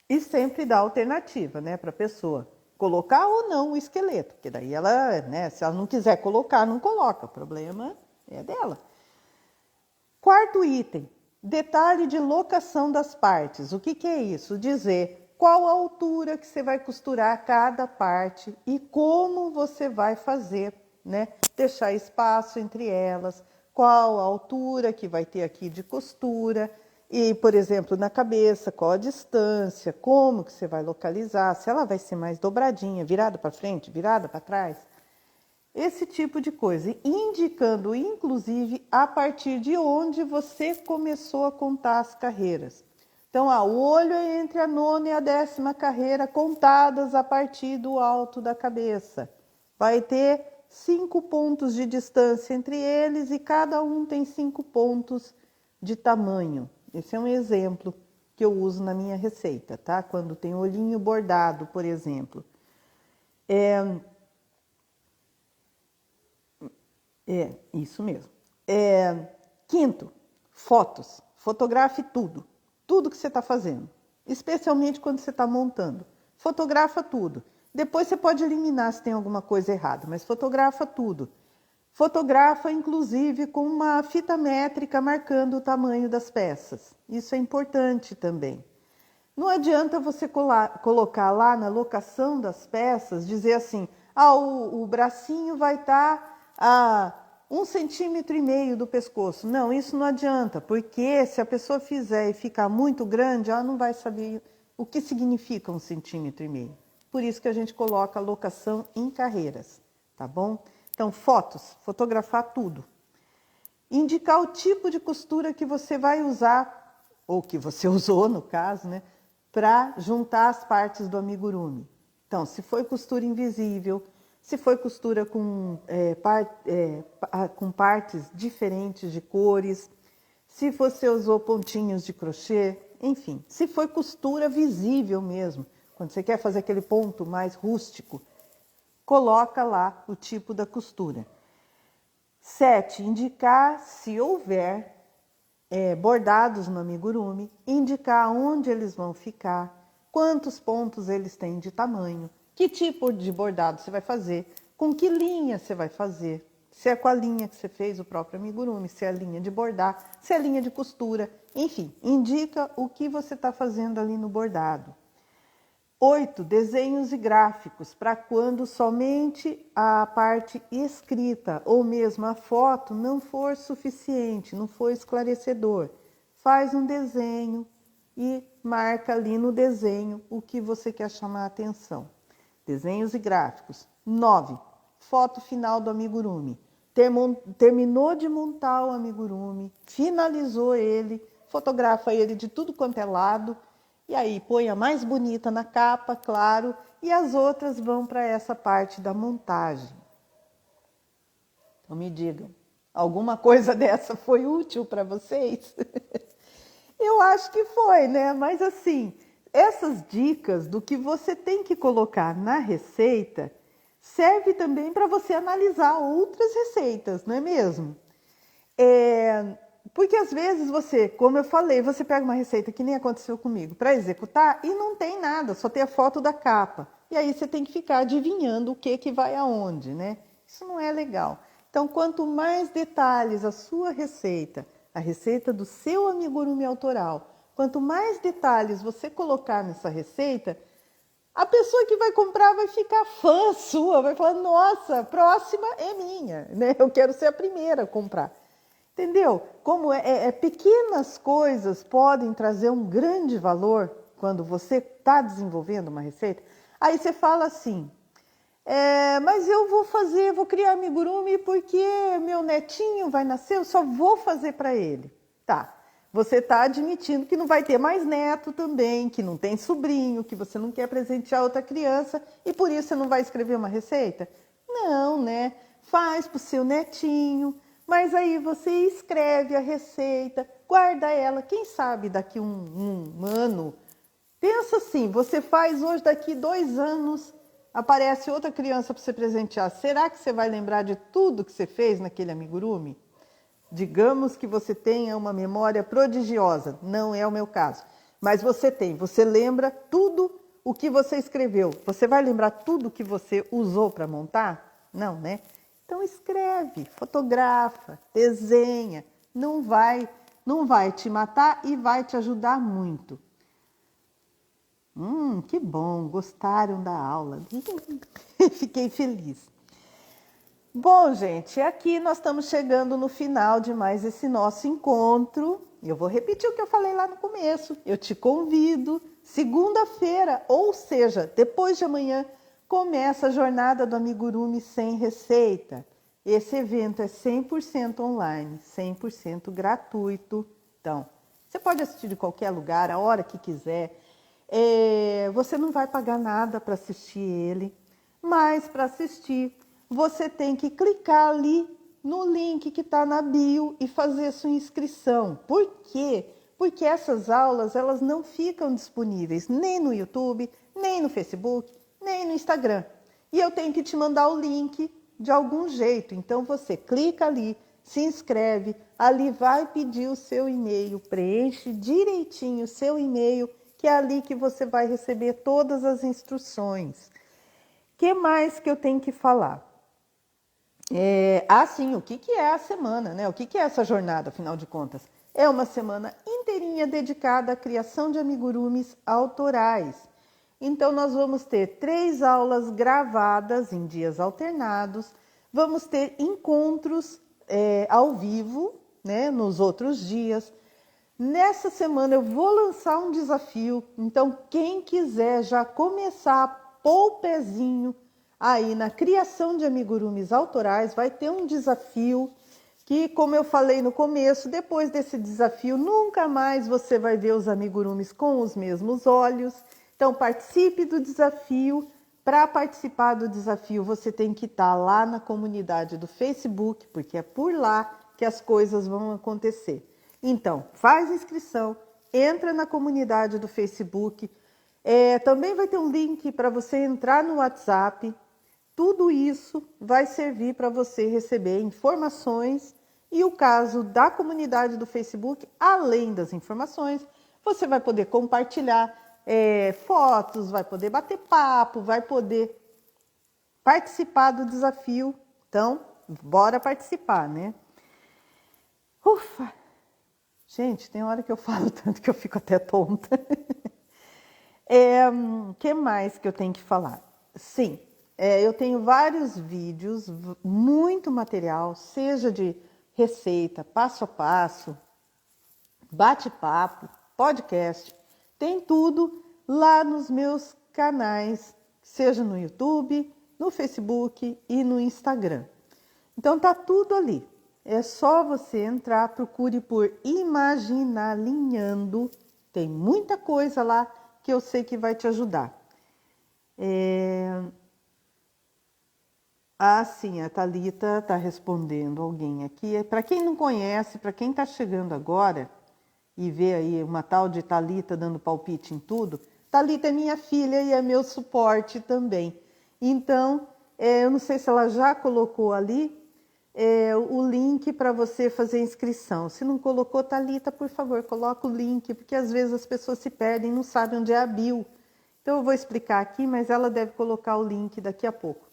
e sempre dá alternativa, né, para a pessoa colocar ou não o esqueleto, porque daí ela, né, se ela não quiser colocar, não coloca, o problema é dela. Quarto item, detalhe de locação das partes. O que é isso? Dizer qual a altura que você vai costurar cada parte e como você vai fazer, né? Deixar espaço entre elas, qual a altura que vai ter aqui de costura e, por exemplo, na cabeça, qual a distância, como que você vai localizar, se ela vai ser mais dobradinha, virada para frente, virada para trás. Esse tipo de coisa, indicando inclusive a partir de onde você começou a contar as carreiras. Então, o olho é entre a 9ª e a 10ª carreira, contadas a partir do alto da cabeça. Vai ter 5 pontos de distância entre eles e cada um tem 5 pontos de tamanho. Esse é um exemplo que eu uso na minha receita, tá? Quando tem olhinho bordado, por exemplo. Isso mesmo. Quinto, fotos. Fotografe tudo. Tudo que você está fazendo. Especialmente quando você está montando. Fotografa tudo. Depois você pode eliminar se tem alguma coisa errada, mas fotografa tudo. Fotografa, inclusive, com uma fita métrica marcando o tamanho das peças. Isso é importante também. Não adianta você colocar lá na locação das peças, dizer assim, o bracinho vai estar a 1,5 cm do pescoço. Não, isso não adianta, porque se a pessoa fizer e ficar muito grande, ela não vai saber o que significa 1,5 cm. Por isso que a gente coloca a locação em carreiras, tá bom? Então, fotos, fotografar tudo. Indicar o tipo de costura que você vai usar, ou que você usou no caso, né? Para juntar as partes do amigurumi. Então, se foi costura invisível, se foi costura com partes diferentes de cores, se você usou pontinhos de crochê, enfim, se foi costura visível mesmo, quando você quer fazer aquele ponto mais rústico, coloca lá o tipo da costura. 7, indicar se houver bordados no amigurumi, indicar onde eles vão ficar, quantos pontos eles têm de tamanho, que tipo de bordado você vai fazer, com que linha você vai fazer, se é com a linha que você fez o próprio amigurumi, se é a linha de bordar, se é a linha de costura, enfim, indica o que você está fazendo ali no bordado. 8. Desenhos e gráficos, para quando somente a parte escrita ou mesmo a foto não for suficiente, não for esclarecedor. Faz um desenho e marca ali no desenho o que você quer chamar a atenção. Desenhos e gráficos. 9. Foto final do amigurumi. Terminou de montar o amigurumi, finalizou ele, fotografa ele de tudo quanto é lado, e aí põe a mais bonita na capa, claro, e as outras vão para essa parte da montagem. Então me digam, alguma coisa dessa foi útil para vocês? Eu acho que foi, né? Mas assim, essas dicas do que você tem que colocar na receita serve também para você analisar outras receitas, não é mesmo? Porque às vezes você, como eu falei, você pega uma receita que nem aconteceu comigo para executar e não tem nada, só tem a foto da capa. E aí você tem que ficar adivinhando o que vai aonde, né? Isso não é legal. Então, quanto mais detalhes a sua receita, a receita do seu amigurumi autoral, quanto mais detalhes você colocar nessa receita, a pessoa que vai comprar vai ficar fã sua, vai falar, nossa, próxima é minha, né? Eu quero ser a primeira a comprar. Entendeu? Como pequenas coisas podem trazer um grande valor quando você está desenvolvendo uma receita. Aí você fala assim, mas eu vou criar amigurumi porque meu netinho vai nascer, eu só vou fazer para ele. Tá, você está admitindo que não vai ter mais neto também, que não tem sobrinho, que você não quer presentear outra criança e por isso você não vai escrever uma receita? Não, né? Faz para o seu netinho. Mas aí você escreve a receita, guarda ela, quem sabe daqui um ano. Pensa assim, você faz hoje, daqui 2 anos, aparece outra criança para você presentear. Será que você vai lembrar de tudo que você fez naquele amigurumi? Digamos que você tenha uma memória prodigiosa, não é o meu caso. Mas você lembra tudo o que você escreveu. Você vai lembrar tudo que você usou para montar? Não, né? Então escreve, fotografa, desenha, não vai te matar e vai te ajudar muito. Que bom, gostaram da aula. Fiquei feliz. Bom, gente, aqui nós estamos chegando no final de mais esse nosso encontro. Eu vou repetir o que eu falei lá no começo. Eu te convido, segunda-feira, ou seja, depois de amanhã, começa a jornada do amigurumi sem receita. Esse evento é 100% online, 100% gratuito. Então, você pode assistir de qualquer lugar, a hora que quiser. Você não vai pagar nada para assistir ele, mas para assistir, você tem que clicar ali no link que está na bio e fazer sua inscrição. Por quê? Porque essas aulas elas não ficam disponíveis nem no YouTube, nem no Facebook, nem no Instagram. E eu tenho que te mandar o link de algum jeito. Então você clica ali, se inscreve, ali vai pedir o seu e-mail, preenche direitinho o seu e-mail, que é ali que você vai receber todas as instruções. O que mais que eu tenho que falar? Sim, o que é a semana, né? O que é essa jornada, afinal de contas? É uma semana inteirinha dedicada à criação de amigurumis autorais. Então, nós vamos ter 3 aulas gravadas em dias alternados, vamos ter encontros ao vivo, né, nos outros dias. Nessa semana eu vou lançar um desafio, então quem quiser já começar a pôr o pezinho aí na criação de amigurumis autorais, vai ter um desafio que, como eu falei no começo, depois desse desafio nunca mais você vai ver os amigurumis com os mesmos olhos. Então participe do desafio. Para participar do desafio você tem que estar lá na comunidade do Facebook, porque é por lá que as coisas vão acontecer. Então, faz inscrição, entra na comunidade do Facebook, também vai ter um link para você entrar no WhatsApp. Tudo isso vai servir para você receber informações e o caso da comunidade do Facebook, além das informações, você vai poder compartilhar fotos, vai poder bater papo, vai poder participar do desafio. Então, bora participar, né? Ufa! Gente, tem hora que eu falo tanto que eu fico até tonta. Que mais que eu tenho que falar? Sim, eu tenho vários vídeos, muito material, seja de receita, passo a passo, bate-papo, podcast, tem tudo lá nos meus canais, seja no YouTube, no Facebook e no Instagram. Então tá tudo ali. É só você entrar, procure por Imaginalinhando. Tem muita coisa lá que eu sei que vai te ajudar. Sim, a Thalita está respondendo alguém aqui. Para quem não conhece, para quem está chegando agora e vê aí uma tal de Thalita dando palpite em tudo, Thalita é minha filha e é meu suporte também. Então, eu não sei se ela já colocou ali o link para você fazer a inscrição. Se não colocou, Thalita, por favor, coloca o link, porque às vezes as pessoas se perdem e não sabem onde é a bio. Então eu vou explicar aqui, mas ela deve colocar o link daqui a pouco.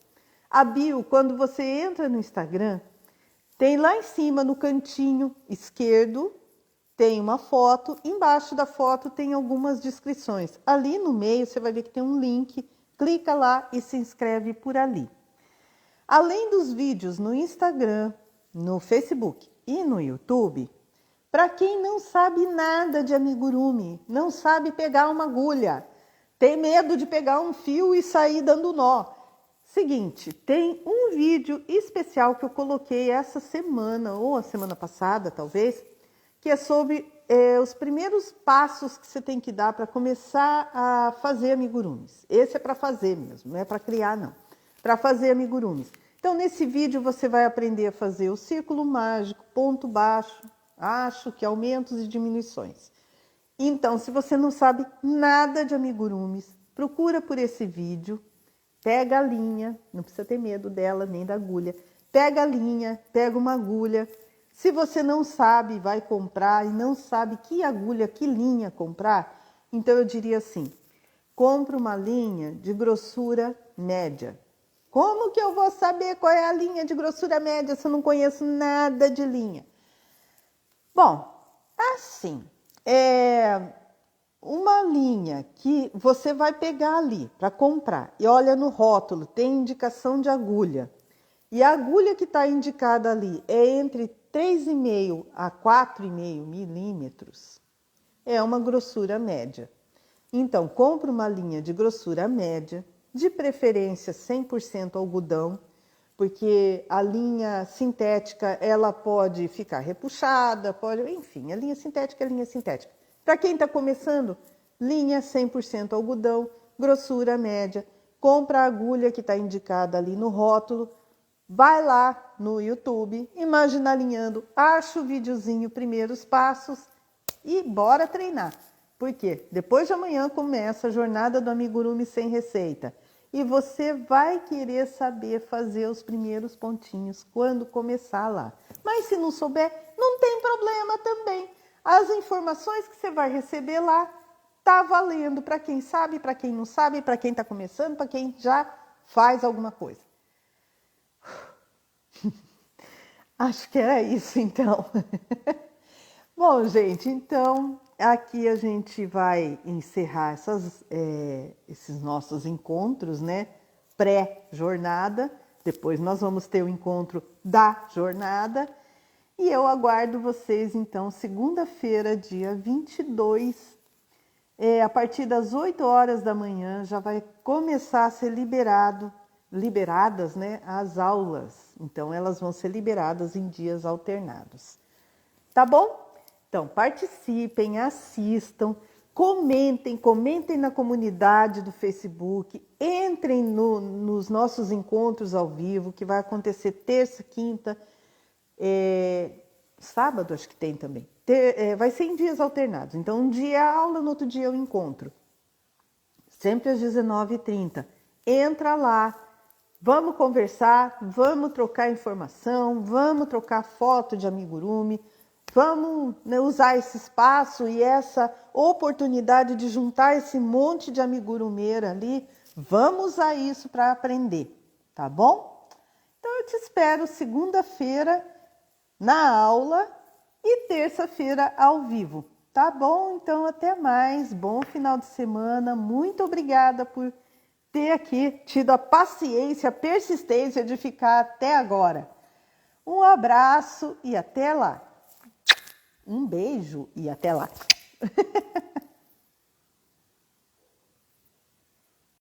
A bio, quando você entra no Instagram, tem lá em cima, no cantinho esquerdo, tem uma foto. Embaixo da foto tem algumas descrições. Ali no meio você vai ver que tem um link. Clica lá e se inscreve por ali. Além dos vídeos no Instagram, no Facebook e no YouTube, para quem não sabe nada de amigurumi, não sabe pegar uma agulha, tem medo de pegar um fio e sair dando nó. Seguinte, tem um vídeo especial que eu coloquei essa semana, ou a semana passada talvez, que é sobre os primeiros passos que você tem que dar para começar a fazer amigurumis. Esse é para fazer mesmo, não é para criar não. Para fazer amigurumis. Então, nesse vídeo você vai aprender a fazer o círculo mágico, ponto baixo, acho que aumentos e diminuições. Então, se você não sabe nada de amigurumis, procura por esse vídeo, pega a linha, não precisa ter medo dela nem da agulha, pega a linha, pega uma agulha. Se você não sabe, vai comprar e não sabe que agulha, que linha comprar, então eu diria assim, compra uma linha de grossura média. Como que eu vou saber qual é a linha de grossura média se eu não conheço nada de linha? Bom, assim, uma linha que você vai pegar ali para comprar e olha no rótulo, tem indicação de agulha. E a agulha que está indicada ali é entre 3,5 a 4,5 milímetros. É uma grossura média. Então, compra uma linha de grossura média, de preferência 100% algodão, porque a linha sintética ela pode ficar repuxada, enfim, a linha sintética é linha sintética. Para quem está começando, linha 100% algodão, grossura média, compra a agulha que está indicada ali no rótulo, vai lá no YouTube, Imagina Alinhando, acha o videozinho, primeiros passos e bora treinar. Por quê? Depois de amanhã começa a jornada do amigurumi sem receita. E você vai querer saber fazer os primeiros pontinhos quando começar lá. Mas se não souber, não tem problema também. As informações que você vai receber lá tá valendo para quem sabe, para quem não sabe, para quem está começando, para quem já faz alguma coisa. Acho que era isso então. Bom, gente, então aqui a gente vai encerrar esses nossos encontros, né? Pré-jornada. Depois nós vamos ter o encontro da jornada. E eu aguardo vocês, então, segunda-feira, dia 22, a partir das 8 horas da manhã, já vai começar a ser liberadas, né, as aulas. Então, elas vão ser liberadas em dias alternados. Tá bom? Então, participem, assistam, comentem na comunidade do Facebook, entrem nos nossos encontros ao vivo, que vai acontecer terça, quinta, sábado acho que tem também. Vai ser em dias alternados. Então, um dia é aula, no outro dia é o encontro. Sempre às 19h30. Entra lá, vamos conversar, vamos trocar informação, vamos trocar foto de amigurumi, vamos, né, usar esse espaço e essa oportunidade de juntar esse monte de amigurumeira ali. Vamos usar isso para aprender, tá bom? Então, eu te espero segunda-feira na aula e terça-feira ao vivo, Tá bom, então até mais. Bom final de semana. Muito obrigada por ter aqui tido a paciência, a persistência de ficar até agora. Um abraço e até lá. Um beijo e até lá.